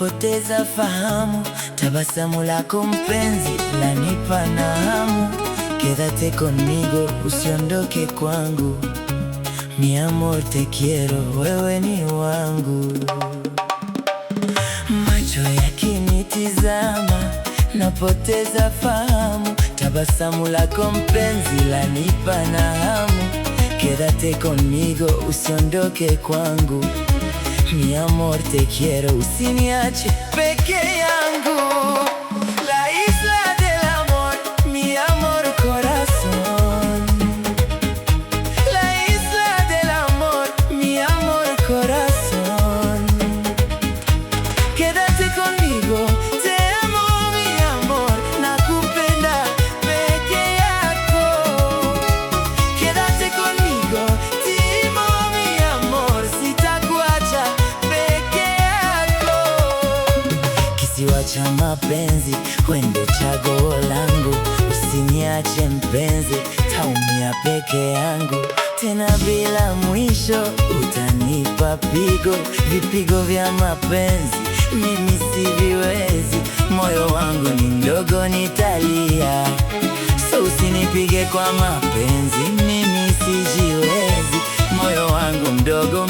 napoteza fahamu. Tabasamu lako mpenzi lanipa na hamu. Quédate conmigo, usiondoke kwangu. Mi amor te quiero, wewe ni wangu. Macho yakinitizama, napoteza fahamu. Tabasamu lako mpenzi lanipa na hamu. Quédate conmigo, usiondoke kwangu. Mi amor te quiero, usiniache peke yangu. La isla del amor, mi amor corazón. La isla del amor, mi amor corazón. Quédate conmigo, te amo mi amor, nakupenda peke yako. Quédate conmigo, te amo mi amor, sitakuacha peke yako. Kisiwa cha mapenzi, wende chaguo langu. Usiniache mpenzi, taumia peke yangu. Tena bila mwisho, utanipa pigo, vipigo vya mapenzi mimi siviwezi. Moyo wangu ni mdogo, nitalia. So usinipige kwa mapenzi, mimi sijiwezi. Moyo wangu mdogo.